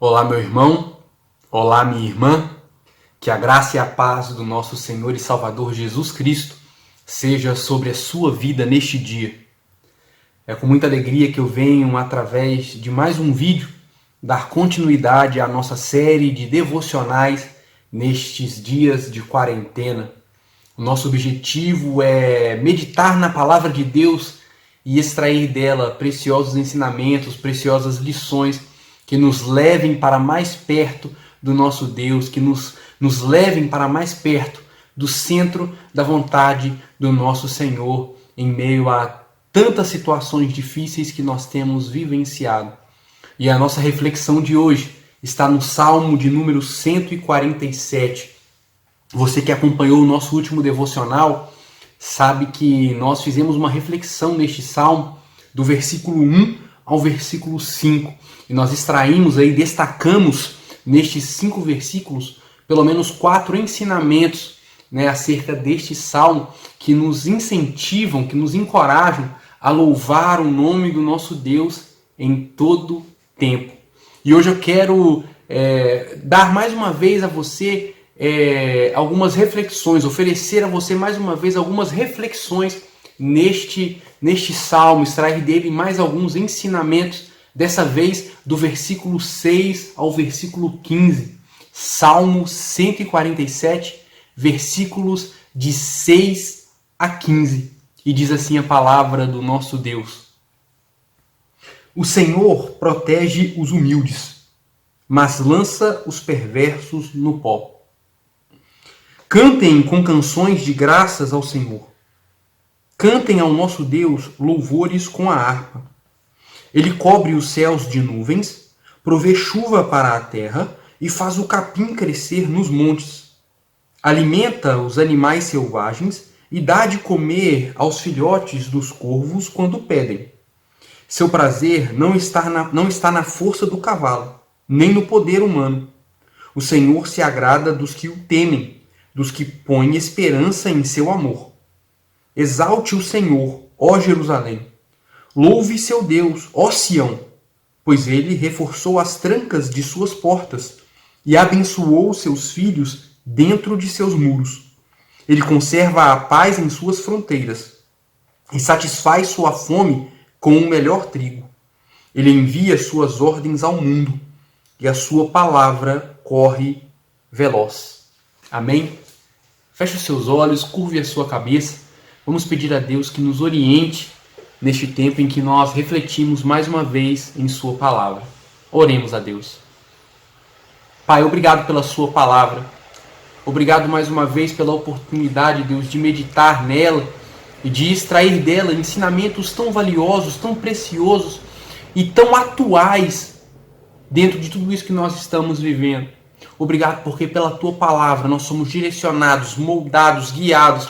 Olá, meu irmão. Olá, minha irmã. Que a graça e a paz do nosso Senhor e Salvador Jesus Cristo seja sobre a sua vida neste dia. É com muita alegria que eu venho, através de mais um vídeo, dar continuidade à nossa série de devocionais nestes dias de quarentena. O nosso objetivo é meditar na palavra de Deus e extrair dela preciosos ensinamentos, preciosas lições que nos levem para mais perto do nosso Deus, que nos levem para mais perto do centro da vontade do nosso Senhor, em meio a tantas situações difíceis que nós temos vivenciado. E a nossa reflexão de hoje está no Salmo de número 147. Você que acompanhou o nosso último devocional sabe que nós fizemos uma reflexão neste Salmo do versículo 1 ao versículo 5. E nós extraímos aí, destacamos nestes 5 versículos, pelo menos 4 ensinamentos, acerca deste Salmo que nos incentivam, que nos encorajam a louvar o nome do nosso Deus em todo tempo. E hoje eu quero dar mais uma vez a você algumas reflexões, oferecer a você mais uma vez algumas reflexões neste salmo, extrair dele mais alguns ensinamentos, dessa vez do versículo 6 ao versículo 15. Salmo 147, versículos de 6 a 15. E diz assim a palavra do nosso Deus: O Senhor protege os humildes, mas lança os perversos no pó. Cantem com canções de graças ao Senhor. Cantem ao nosso Deus louvores com a harpa. Ele cobre os céus de nuvens, provê chuva para a terra e faz o capim crescer nos montes. Alimenta os animais selvagens e dá de comer aos filhotes dos corvos quando pedem. Seu prazer não está na força do cavalo, nem no poder humano. O Senhor se agrada dos que o temem, dos que põem esperança em seu amor. Exalte o Senhor, ó Jerusalém. Louve seu Deus, ó Sião, pois ele reforçou as trancas de suas portas e abençoou seus filhos dentro de seus muros. Ele conserva a paz em suas fronteiras e satisfaz sua fome com o melhor trigo. Ele envia suas ordens ao mundo e a sua palavra corre veloz. Amém? Feche os seus olhos, curve a sua cabeça. Vamos pedir a Deus que nos oriente neste tempo em que nós refletimos mais uma vez em sua palavra. Oremos a Deus. Pai, obrigado pela sua palavra. Obrigado mais uma vez pela oportunidade, Deus, de meditar nela e de extrair dela ensinamentos tão valiosos, tão preciosos e tão atuais dentro de tudo isso que nós estamos vivendo. Obrigado porque pela tua palavra nós somos direcionados, moldados, guiados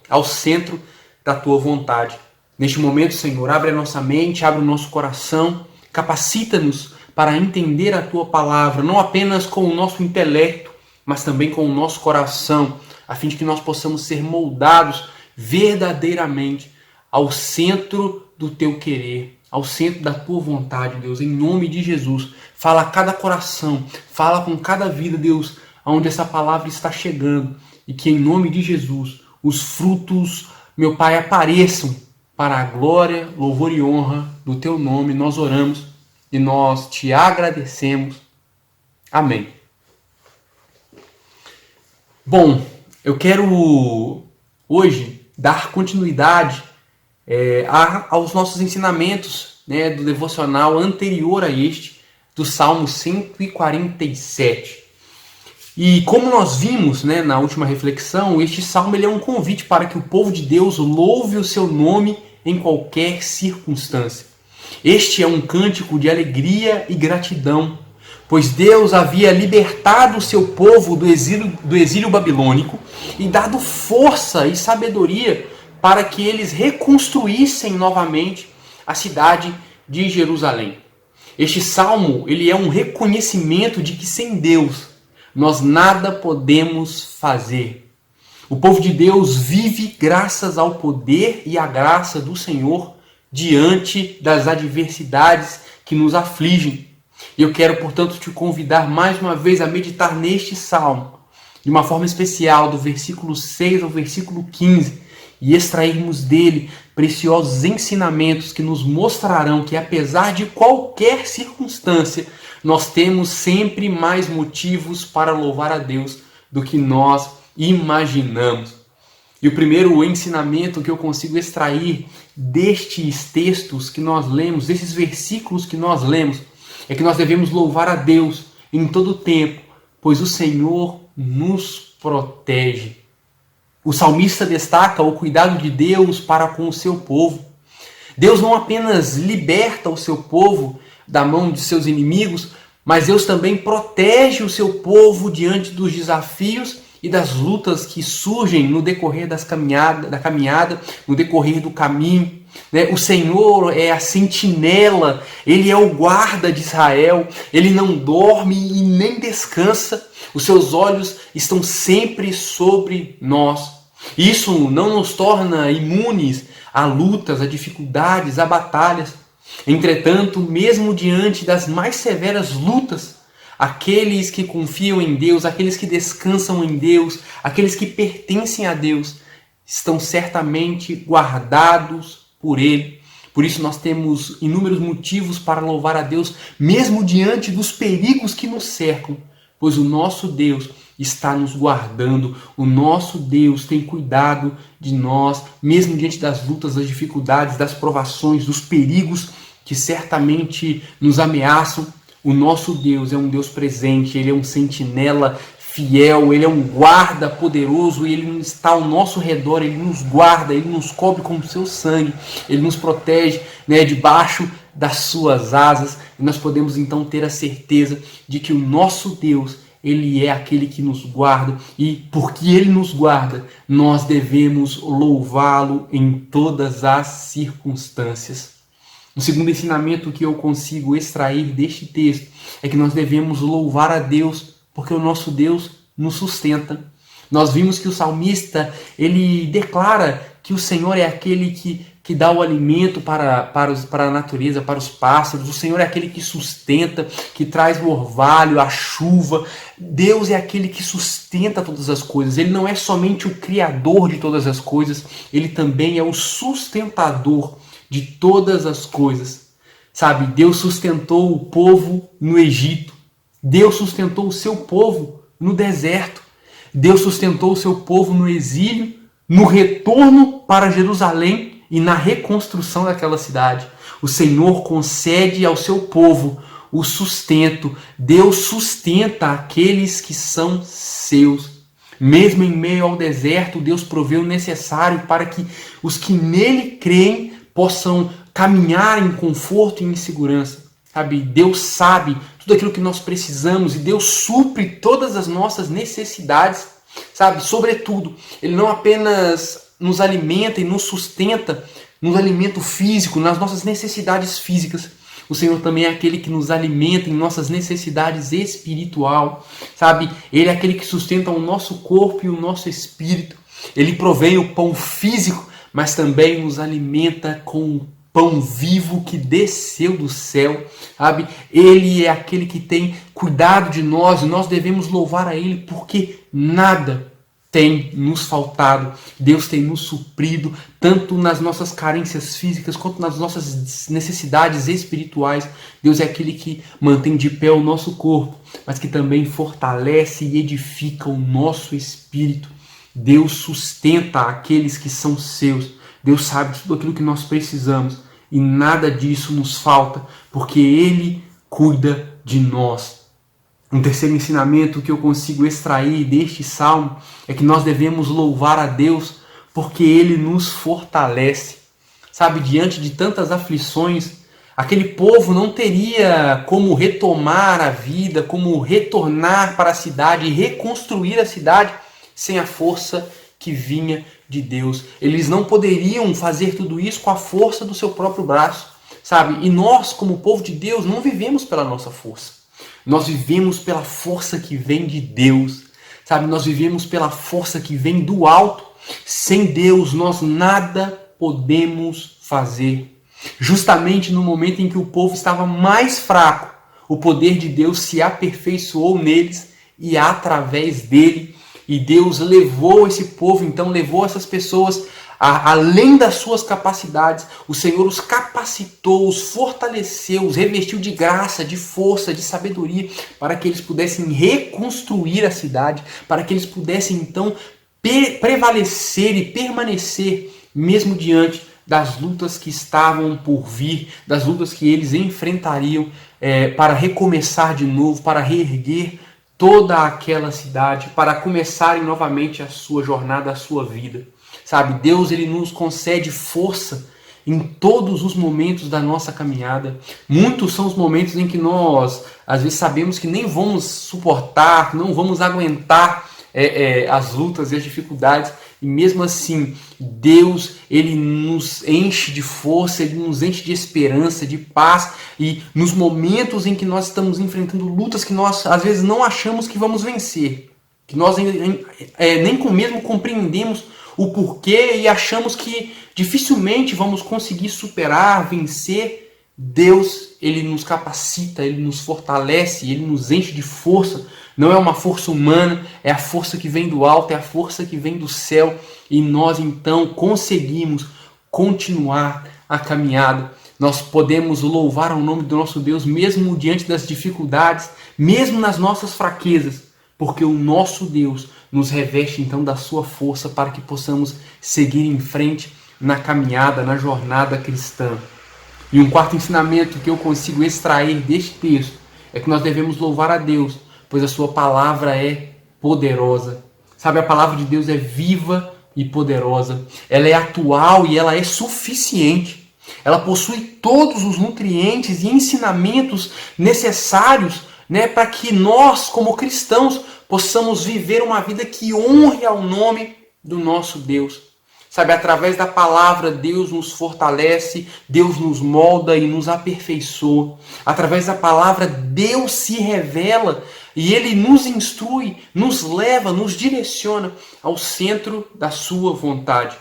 ao centro da tua vontade. Neste momento, Senhor, abre a nossa mente, abre o nosso coração, capacita-nos para entender a tua palavra, não apenas com o nosso intelecto, mas também com o nosso coração, a fim de que nós possamos ser moldados verdadeiramente ao centro do teu querer, ao centro da tua vontade, Deus, em nome de Jesus. Fala a cada coração, fala com cada vida, Deus, aonde essa palavra está chegando, e que em nome de Jesus os frutos, meu Pai, apareçam para a glória, louvor e honra do teu nome. Nós oramos e nós te agradecemos. Amém. Bom, eu quero hoje dar continuidade aos nossos ensinamentos, do devocional anterior a este, do Salmo 147. E como nós vimos na última reflexão, este salmo ele é um convite para que o povo de Deus louve o seu nome em qualquer circunstância. Este é um cântico de alegria e gratidão, pois Deus havia libertado o seu povo do exílio babilônico e dado força e sabedoria para que eles reconstruíssem novamente a cidade de Jerusalém. Este salmo ele é um reconhecimento de que sem Deus nós nada podemos fazer. O povo de Deus vive graças ao poder e à graça do Senhor diante das adversidades que nos afligem. E eu quero, portanto, te convidar mais uma vez a meditar neste salmo, de uma forma especial, do versículo 6 ao versículo 15, e extrairmos dele preciosos ensinamentos que nos mostrarão que, apesar de qualquer circunstância, nós temos sempre mais motivos para louvar a Deus do que nós imaginamos. E o primeiro ensinamento que eu consigo extrair destes textos que nós lemos, desses versículos que nós lemos, é que nós devemos louvar a Deus em todo o tempo, pois o Senhor nos protege. O salmista destaca o cuidado de Deus para com o seu povo. Deus não apenas liberta o seu povo da mão de seus inimigos, mas Deus também protege o seu povo diante dos desafios e das lutas que surgem no decorrer da caminhada, no decorrer do caminho. O Senhor é a sentinela, Ele é o guarda de Israel, Ele não dorme e nem descansa, os seus olhos estão sempre sobre nós. Isso não nos torna imunes a lutas, a dificuldades, a batalhas. Entretanto, mesmo diante das mais severas lutas, aqueles que confiam em Deus, aqueles que descansam em Deus, aqueles que pertencem a Deus, estão certamente guardados por Ele. Por isso nós temos inúmeros motivos para louvar a Deus, mesmo diante dos perigos que nos cercam, pois o nosso Deus está nos guardando, o nosso Deus tem cuidado de nós, mesmo diante das lutas, das dificuldades, das provações, dos perigos que certamente nos ameaçam. O nosso Deus é um Deus presente, Ele é um sentinela fiel, Ele é um guarda poderoso, Ele está ao nosso redor, Ele nos guarda, Ele nos cobre com o seu sangue, Ele nos protege, debaixo das suas asas, e nós podemos então ter a certeza de que o nosso Deus, Ele é aquele que nos guarda, e porque Ele nos guarda, nós devemos louvá-lo em todas as circunstâncias. O segundo ensinamento que eu consigo extrair deste texto é que nós devemos louvar a Deus porque o nosso Deus nos sustenta. Nós vimos que o salmista, ele declara que o Senhor é aquele que dá o alimento para a natureza, para os pássaros. O Senhor é aquele que sustenta, que traz o orvalho, a chuva. Deus é aquele que sustenta todas as coisas. Ele não é somente o criador de todas as coisas, Ele também é o sustentador de todas as coisas. Sabe, Deus sustentou o povo no Egito. Deus sustentou o seu povo no deserto. Deus sustentou o seu povo no exílio, no retorno para Jerusalém e na reconstrução daquela cidade. O Senhor concede ao seu povo o sustento. Deus sustenta aqueles que são seus. Mesmo em meio ao deserto, Deus provê o necessário para que os que nele creem possam caminhar em conforto e em segurança. Sabe, Deus sabe tudo aquilo que nós precisamos e Deus supre todas as nossas necessidades, sabe? Sobretudo, Ele não apenas nos alimenta e nos sustenta no alimento físico, nas nossas necessidades físicas. O Senhor também é aquele que nos alimenta em nossas necessidades espiritual, sabe? Ele é aquele que sustenta o nosso corpo e o nosso espírito. Ele provém o pão físico, mas também nos alimenta com pão vivo que desceu do céu, sabe? Ele é aquele que tem cuidado de nós e nós devemos louvar a Ele porque nada tem nos faltado. Deus tem nos suprido, tanto nas nossas carências físicas quanto nas nossas necessidades espirituais. Deus é aquele que mantém de pé o nosso corpo, mas que também fortalece e edifica o nosso espírito. Deus sustenta aqueles que são seus. Deus sabe tudo aquilo que nós precisamos e nada disso nos falta, porque Ele cuida de nós. Um terceiro ensinamento que eu consigo extrair deste salmo é que nós devemos louvar a Deus porque Ele nos fortalece. Sabe, diante de tantas aflições, aquele povo não teria como retomar a vida, como retornar para a cidade e reconstruir a cidade sem a força que vinha de Deus. Eles não poderiam fazer tudo isso com a força do seu próprio braço, sabe? E nós, como povo de Deus, não vivemos pela nossa força. Nós vivemos pela força que vem de Deus, sabe? Nós vivemos pela força que vem do alto. Sem Deus, nós nada podemos fazer. Justamente no momento em que o povo estava mais fraco, o poder de Deus se aperfeiçoou neles e através dele. E Deus levou esse povo, então levou essas pessoas além das suas capacidades. O Senhor os capacitou, os fortaleceu, os revestiu de graça, de força, de sabedoria, para que eles pudessem reconstruir a cidade, para que eles pudessem então prevalecer e permanecer mesmo diante das lutas que estavam por vir, das lutas que eles enfrentariam, para recomeçar de novo, para reerguer toda aquela cidade, para começarem novamente a sua jornada, a sua vida. Sabe, Deus ele nos concede força em todos os momentos da nossa caminhada. Muitos são os momentos em que nós, às vezes, sabemos que nem vamos suportar, não vamos aguentar as lutas e as dificuldades. E mesmo assim, Deus ele nos enche de força, ele nos enche de esperança, de paz. E nos momentos em que nós estamos enfrentando lutas que nós, às vezes, não achamos que vamos vencer, que nós nem mesmo compreendemos o porquê e achamos que dificilmente vamos conseguir superar, vencer, Deus ele nos capacita, ele nos fortalece, ele nos enche de força. Não é uma força humana, é a força que vem do alto, é a força que vem do céu. E nós então conseguimos continuar a caminhada. Nós podemos louvar o nome do nosso Deus mesmo diante das dificuldades, mesmo nas nossas fraquezas, porque o nosso Deus nos reveste então da sua força para que possamos seguir em frente na caminhada, na jornada cristã. E um quarto ensinamento que eu consigo extrair deste texto é que nós devemos louvar a Deus, pois a sua palavra é poderosa. Sabe, a palavra de Deus é viva e poderosa. Ela é atual e ela é suficiente. Ela possui todos os nutrientes e ensinamentos necessários, para que nós, como cristãos, possamos viver uma vida que honre ao nome do nosso Deus. Sabe, através da palavra, Deus nos fortalece, Deus nos molda e nos aperfeiçoa. Através da palavra, Deus se revela e Ele nos instrui, nos leva, nos direciona ao centro da sua vontade.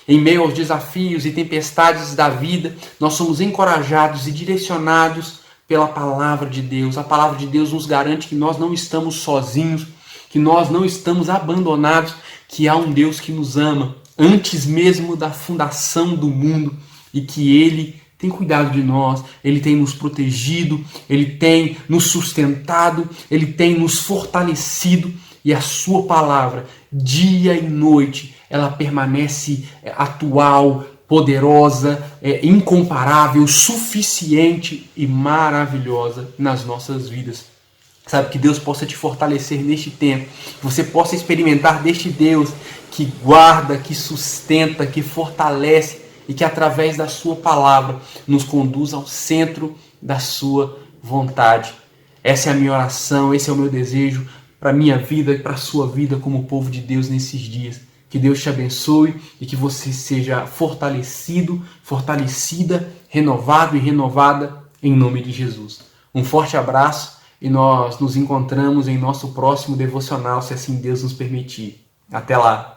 Em meio aos desafios e tempestades da vida, nós somos encorajados e direcionados pela palavra de Deus. A palavra de Deus nos garante que nós não estamos sozinhos, que nós não estamos abandonados, que há um Deus que nos ama antes mesmo da fundação do mundo e que Ele tem cuidado de nós, Ele tem nos protegido, Ele tem nos sustentado, Ele tem nos fortalecido e a sua palavra, dia e noite, ela permanece atual, poderosa, incomparável, suficiente e maravilhosa nas nossas vidas. Sabe, que Deus possa te fortalecer neste tempo, que você possa experimentar deste Deus que guarda, que sustenta, que fortalece e que através da sua palavra nos conduz ao centro da sua vontade. Essa é a minha oração, esse é o meu desejo para a minha vida e para a sua vida como povo de Deus nesses dias. Que Deus te abençoe e que você seja fortalecido, fortalecida, renovado e renovada em nome de Jesus. Um forte abraço e nós nos encontramos em nosso próximo devocional, se assim Deus nos permitir. Até lá!